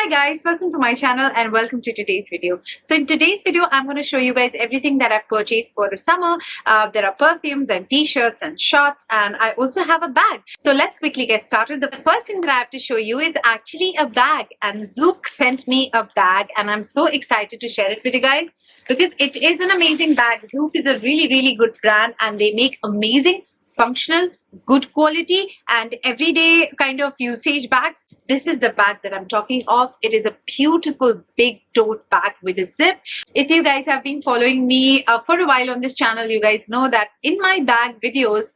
Hi guys, welcome to my channel and welcome to today's video. So in today's video, I'm going to show you guys everything that I've purchased for the summer. There are perfumes and t-shirts and shorts, and I also have a bag. So let's quickly get started. The first thing that I have to show you is actually a bag, and Zouk sent me a bag and I'm so excited to share it with you guys because it is an amazing bag. Zouk is a really good brand and they make amazing, functional, good quality and everyday kind of usage bags. This is the bag that I'm talking of. It is a beautiful big tote bag with a zip. If you guys have been following me for a while on this channel, you guys know that in my bag videos,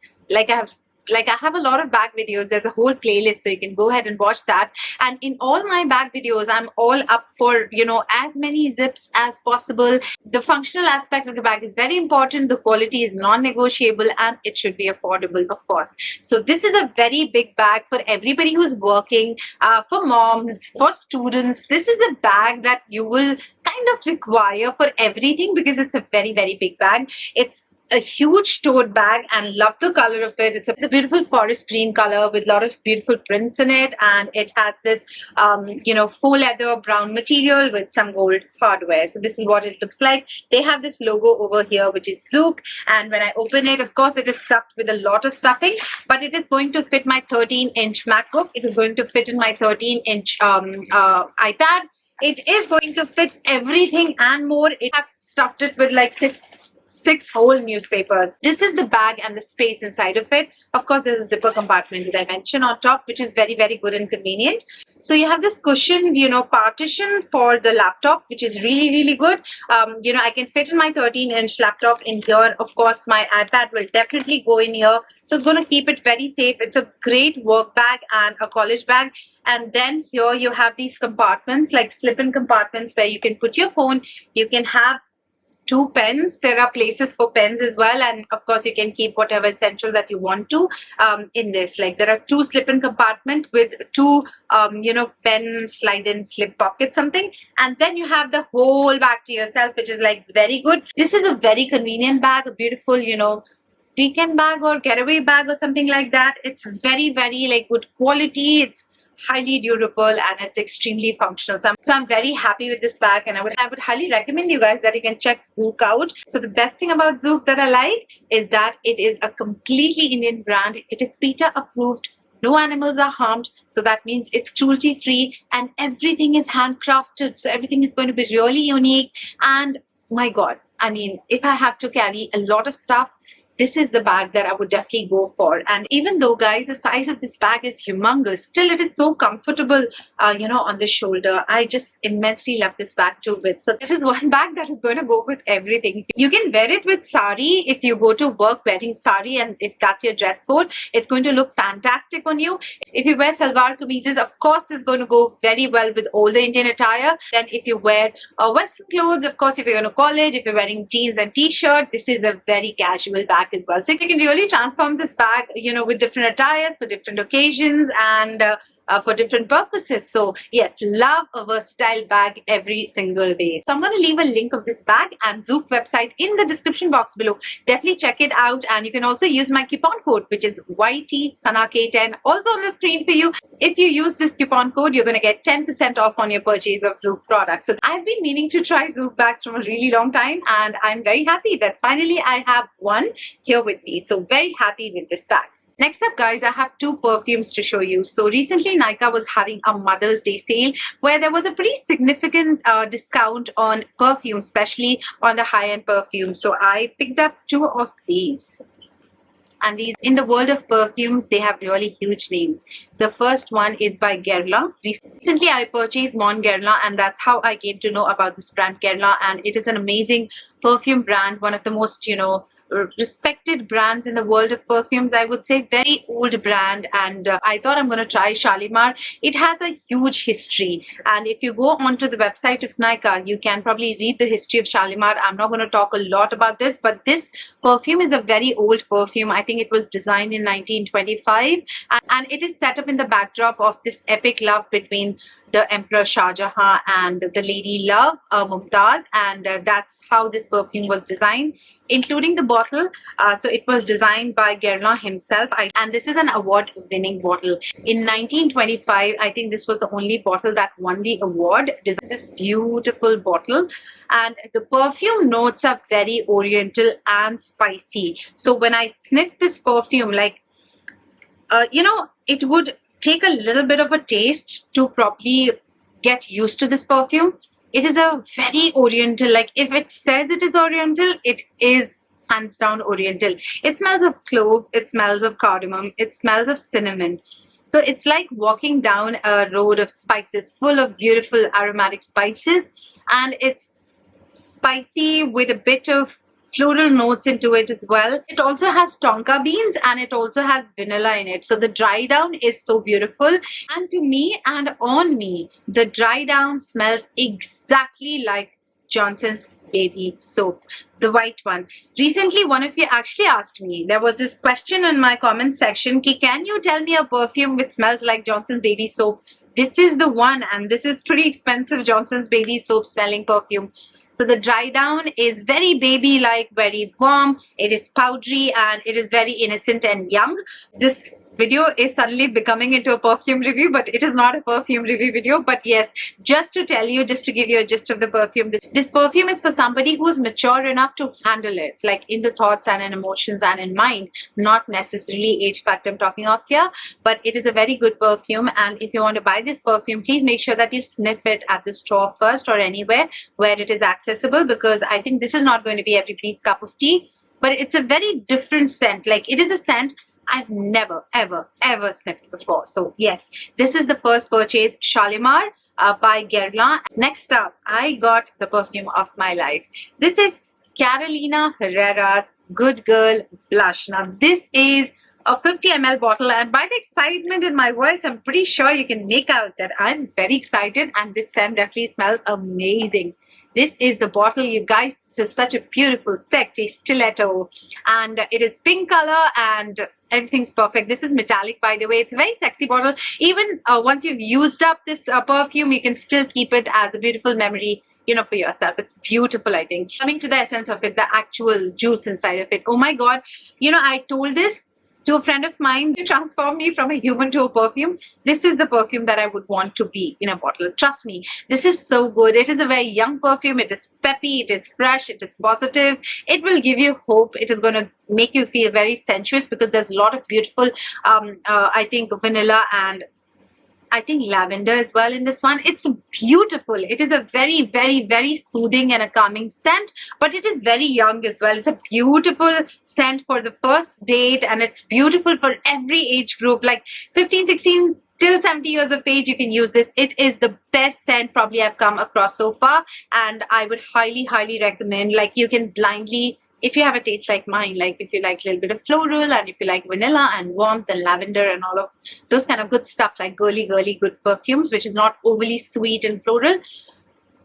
I have a lot of bag videos. There's a whole playlist, so you can go ahead and watch that. And in all my bag videos, I'm all up for, as many zips as possible. The functional aspect of the bag is very important. The quality is non-negotiable and it should be affordable, of course. So this is a very big bag for everybody who's working, for moms, for students. This is a bag that you will kind of require for everything because it's a very big bag. It's a huge tote bag and love the color of it. It's a beautiful forest green color with a lot of beautiful prints in it, and it has this faux leather brown material with some gold hardware. So this is what it looks like. They have this logo over here which is Zouk, and when I open it, of course it is stuffed with a lot of stuffing, but it is going to fit my 13-inch MacBook. It is going to fit in my 13-inch iPad. It is going to fit everything and more. I have stuffed it with like six whole newspapers. This is the bag and the space inside of it. Of course, there's a zipper compartment that I mentioned on top, which is very good and convenient. So you have this cushioned, partition for the laptop, which is really good. I can fit in my 13-inch laptop in here. Of course, my iPad will definitely go in here. So it's going to keep it very safe. It's a great work bag and a college bag. And then here you have these compartments, like slip-in compartments where you can put your phone. You can have 2 pens. There are places for pens as well, and of course you can keep whatever essential that you want to in this. Like there are 2 slip-in compartment with 2 pen slide-in slip pocket something, and then you have the whole bag to yourself, which is like very good. This is a very convenient bag, a beautiful weekend bag or getaway bag or something like that. It's very like good quality. It's highly durable and it's extremely functional. So I'm very happy with this bag, and I would highly recommend you guys that you can check Zouk out. So the best thing about Zouk that I like is that it is a completely Indian brand. It is PETA approved. No animals are harmed, so that means it's cruelty free and everything is handcrafted. So everything is going to be really unique. And my God, I mean, if I have to carry a lot of stuff, this is the bag that I would definitely go for. And even though, guys, the size of this bag is humongous, still it is so comfortable, on the shoulder. I just immensely love this bag to with. So this is one bag that is going to go with everything. You can wear it with sari if you go to work wearing sari, and if that's your dress code, it's going to look fantastic on you. If you wear salwar kameezes, of course, it's going to go very well with all the Indian attire. Then if you wear Western clothes, of course, if you're going to college, if you're wearing jeans and t-shirt, this is a very casual bag as well. So you can really transform this bag, with different attires for different occasions and for different purposes. So yes, love a versatile bag every single day. So I'm going to leave a link of this bag and Zouk website in the description box below. Definitely check it out, and you can also use my coupon code, which is YTSANA-K10, also on the screen for you. If you use this coupon code, you're going to get 10% off on your purchase of Zouk products. So I've been meaning to try Zouk bags from a really long time, and I'm very happy that finally I have one here with me. So very happy with this bag. Next up, guys, I have 2 perfumes to show you. So recently Nykaa was having a Mother's Day sale where there was a pretty significant discount on perfume, especially on the high-end perfume. So I picked up 2 of these. And these, in the world of perfumes, they have really huge names. The first one is by Guerlain. Recently, I purchased Mon Guerlain, and that's how I came to know about this brand Guerlain. And it is an amazing perfume brand, one of the most, respected brands in the world of perfumes, I would say. Very old brand, and I thought I'm going to try Shalimar. It has a huge history, and if you go onto the website of Nykaa, you can probably read the history of Shalimar. I'm not going to talk a lot about this, but this perfume is a very old perfume. I think it was designed in 1925, and it is set up in the backdrop of this epic love between the Emperor Shah Jahan and the Lady Love, Mumtaz, and that's how this perfume was designed, including the bottle. So it was designed by Guerlain himself, and this is an award-winning bottle. In 1925, I think this was the only bottle that won the award. This beautiful bottle, and the perfume notes are very oriental and spicy. So when I sniff this perfume, like it would take a little bit of a taste to properly get used to this perfume. It is a very oriental, like if it says it is oriental, it is hands down oriental. It smells of clove, it smells of cardamom, it smells of cinnamon. So it's like walking down a road of spices, full of beautiful aromatic spices, and it's spicy with a bit of floral notes into it as well. It also has tonka beans and it also has vanilla in it. So the dry down is so beautiful, and to me and on me, the dry down smells exactly like Johnson's Baby soap, the white one. Recently, one of you actually asked me, there was this question in my comment section, can you tell me a perfume which smells like Johnson's Baby soap? This is the one, and this is pretty expensive Johnson's Baby soap smelling perfume. So the dry down is very baby-like, very warm, it is powdery, and it is very innocent and young. This video is suddenly becoming into a perfume review, but it is not a perfume review video. But yes, just to tell you, just to give you a gist of the perfume, this perfume is for somebody who is mature enough to handle it, like in the thoughts and in emotions and in mind, not necessarily age factor I'm talking of here, but it is a very good perfume. And if you want to buy this perfume, please make sure that you sniff it at the store first or anywhere where it is accessible, because I think this is not going to be everybody's cup of tea, but it's a very different scent. Like, it is a scent I've never, ever, ever sniffed before. So yes, this is the first purchase, Shalimar by Guerlain. Next up, I got the perfume of my life. This is Carolina Herrera's Good Girl Blush. Now this is a 50 ml bottle, and by the excitement in my voice, I'm pretty sure you can make out that I'm very excited, and this scent definitely smells amazing. This is the bottle, you guys. This is such a beautiful, sexy stiletto, and it is pink color and everything's perfect. This is metallic, by the way. It's a very sexy bottle. Even once you've used up this perfume, you can still keep it as a beautiful memory, for yourself. It's beautiful, I think. Coming to the essence of it, the actual juice inside of it. Oh my God. I told this to a friend of mine to transform me from a human to a perfume. This is the perfume that I would want to be in a bottle. Trust me, this is so good. It is a very young perfume. It is peppy, it is fresh, it is positive. It will give you hope. It is going to make you feel very sensuous, because there's a lot of beautiful, I think, vanilla and I think lavender as well in this one. It's beautiful. It is a very, very, very soothing and a calming scent, but it is very young as well. It's a beautiful scent for the first date, and it's beautiful for every age group, like 15, 16 till 70 years of age. You can use this. It is the best scent probably I've come across so far, and I would highly, highly recommend. Like, you can blindly, if you have a taste like mine, like if you like a little bit of floral, and if you like vanilla and warmth and lavender and all of those kind of good stuff, like girly good perfumes, which is not overly sweet and floral,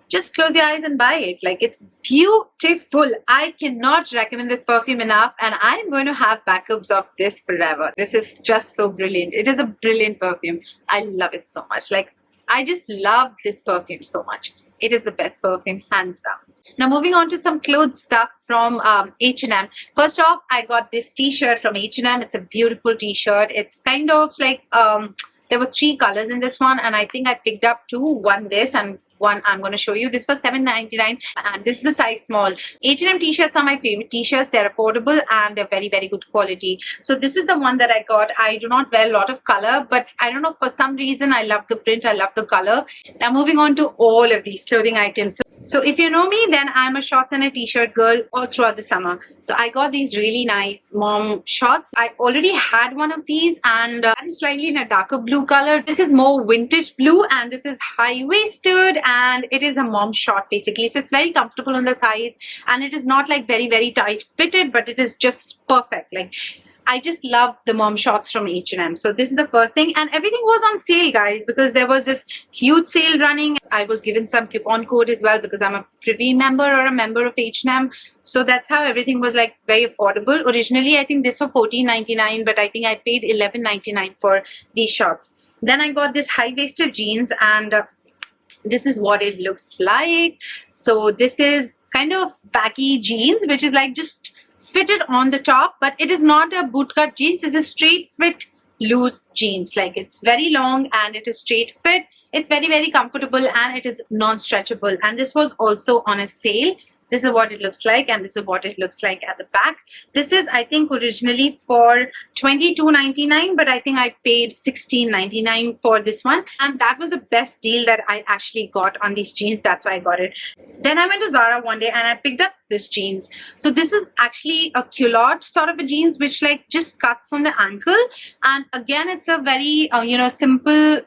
just close your eyes and buy it. Like, it's beautiful. I cannot recommend this perfume enough, and I'm going to have backups of this forever. This is just so brilliant. It is a brilliant perfume. I love it so much. Like, I just love this perfume so much. It is the best perfume, hands down. Now moving on to some clothes stuff from H&M. First off, I got this t-shirt from H&M. It's a beautiful t-shirt. It's kind of like, there were 3 colors in this one, and I think I picked up 2, one this and one I'm going to show you. This was $7.99, and this is the size small. H&M t-shirts are my favorite t-shirts. They're affordable and they're very, very good quality. So this is the one that I got. I do not wear a lot of color, but I don't know, for some reason I love the print, I love the color. Now moving on to all of these clothing items. So if you know me, then I'm a shorts and a t-shirt girl all throughout the summer. So I got these really nice mom shorts. I already had one of these, and slightly in a darker blue color. This is more vintage blue, and this is high-waisted, and it is a mom short basically. So it's very comfortable on the thighs, and it is not like very, very tight fitted, but it is just perfect. Like, I just love the mom shorts from H&M. So this is the first thing, and everything was on sale, guys, because there was this huge sale running. I was given some coupon code as well because I'm a privy member or a member of H&M. So that's how everything was like very affordable. Originally, I think this was $14.99, but I think I paid $11.99 for these shorts. Then I got this high-waisted jeans, and This is what it looks like. So this is kind of baggy jeans, which is like just fitted on the top, but it is not a bootcut jeans. It's a straight fit loose jeans. Like it's very long and it is straight fit. It's very, very comfortable and it is non-stretchable. And this was also on a sale. This is what it looks like, and this is what it looks like at the back. This is, I think, originally for $22.99, but I think I paid $16.99 for this one. And that was the best deal that I actually got on these jeans. That's why I got it. Then I went to Zara one day and I picked up this jeans. So this is actually a culotte sort of a jeans, which like just cuts on the ankle. And again, it's a very, simple,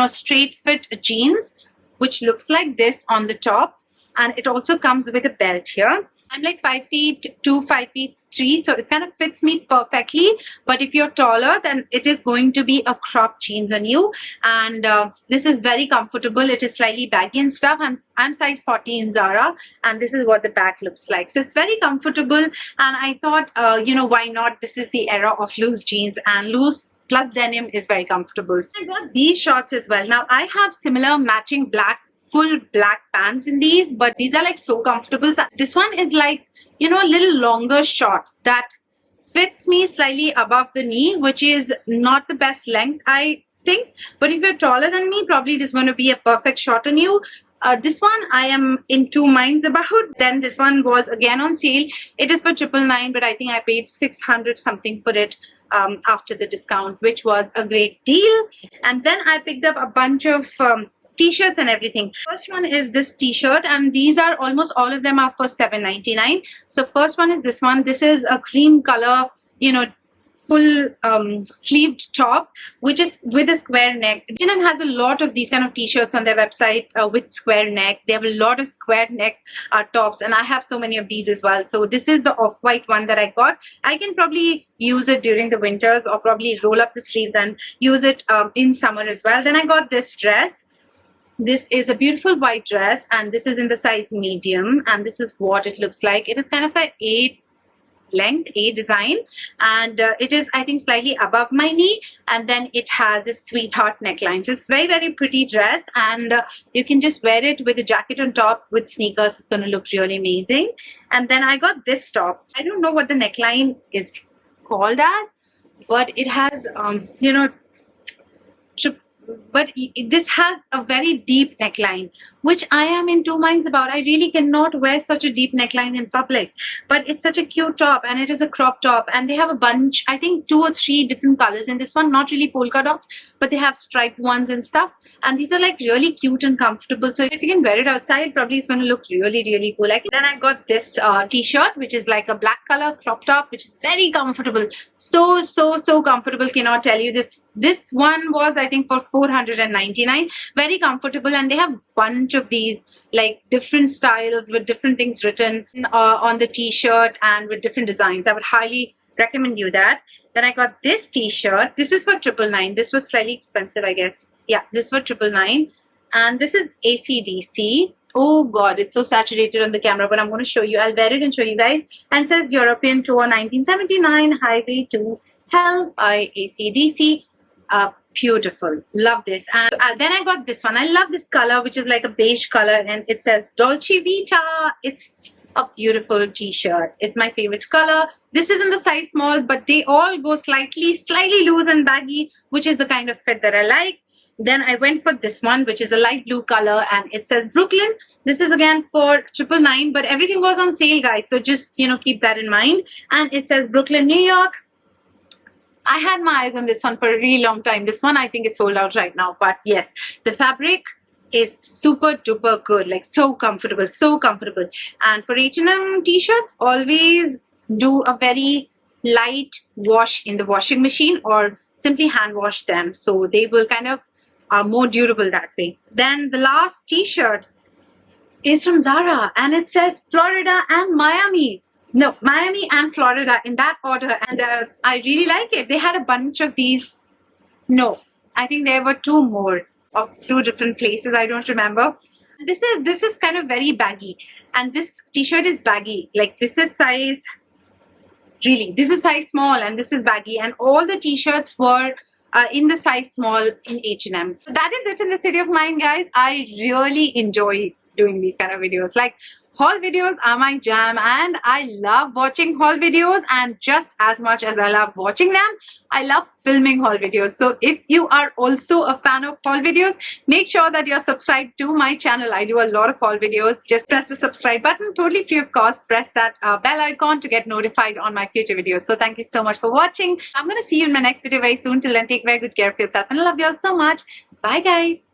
straight fit jeans, which looks like this on the top. And it also comes with a belt here. I'm like 5'2", 5'3", so it kind of fits me perfectly. But if you're taller, then it is going to be a crop jeans on you. And this is very comfortable. It is slightly baggy and stuff. I'm size 40 in Zara, and this is what the back looks like. So it's very comfortable. And I thought, why not? This is the era of loose jeans, and loose plus denim is very comfortable. So I got these shorts as well. Now I have similar matching full black pants in these, but these are like so comfortable. So this one is like, a little longer short that fits me slightly above the knee, which is not the best length, I think. But if you're taller than me, probably this is going to be a perfect short on you. This one I am in two minds about. Then this one was again on sale. It is for $999, but I think I paid 600 something for it after the discount, which was a great deal. And then I picked up a bunch of t-shirts and everything. First one is this t-shirt, and these are almost all of them are for $7.99. So first one is this one. This is a cream color, full sleeved top, which is with a square neck. H&M has a lot of these kind of t-shirts on their website with square neck. They have a lot of square neck tops, and I have so many of these as well. So this is the off-white one that I got. I can probably use it during the winters, or probably roll up the sleeves and use it in summer as well. Then I got this dress. This is a beautiful white dress, and this is in the size medium, and this is what it looks like. It is kind of a A design, and it is, I think, slightly above my knee, and then it has a sweetheart neckline. So it's very, very pretty dress, and you can just wear it with a jacket on top with sneakers. It's going to look really amazing. And then I got this top. I don't know what the neckline is called as, but it has but this has a very deep neckline, which I am in two minds about. I really cannot wear such a deep neckline in public, but it's such a cute top, and it is a crop top, and they have a bunch, I think 2 or 3 different colors in this one. Not really polka dots, but they have striped ones and stuff, and these are like really cute and comfortable. So if you can wear it outside, probably it's going to look really, really cool. Then I got this t-shirt, which is like a black color crop top, which is very comfortable. So comfortable, cannot tell you. This one was, I think, for $499. Very comfortable, and they have bunch of these like different styles with different things written on the t-shirt and with different designs. I would highly recommend you that. Then I got this t-shirt. This is for $999. This was slightly expensive, I guess. Yeah, this for $999, and this is AC/DC. Oh god, it's so saturated on the camera, but I'm going to show you. I'll wear it and show you guys. And it says European Tour 1979, Highway to Hell by AC/DC. Beautiful, love this. And then I got this one. I love this color, which is like a beige color, and it says Dolce Vita. It's a beautiful t-shirt. It's my favorite color. This is in the size small, but they all go slightly loose and baggy, which is the kind of fit that I like. Then I went for this one, which is a light blue color, and it says Brooklyn. This is again for $999, but everything was on sale, guys, so just keep that in mind. And it says Brooklyn, New York. I had my eyes on this one for a really long time. This one I think is sold out right now, but yes, the fabric is super duper good, like so comfortable. And for H&M t-shirts, always do a very light wash in the washing machine, or simply hand wash them, so they will kind of are more durable that way. Then the last t-shirt is from Zara, and it says Florida and Miami. No, Miami and Florida in that order, and I really like it. They had a bunch of these. No, I think there were 2 more of 2 different places. I don't remember. This is kind of very baggy, and this t-shirt is baggy. Like this is size, really, this is size small, and this is baggy. And all the t-shirts were in the size small in H&M. So that is it in this video of mine, guys. I really enjoy doing these kind of videos. Like, haul videos are my jam, and I love watching haul videos, and just as much as I love watching them, I love filming haul videos. So if you are also a fan of haul videos, make sure that you're subscribed to my channel. I do a lot of haul videos. Just press the subscribe button, totally free of cost. Press that bell icon to get notified on my future videos. So thank you so much for watching. I'm going to see you in my next video very soon. Till then, take very good care of yourself, and I love you all so much. Bye, guys.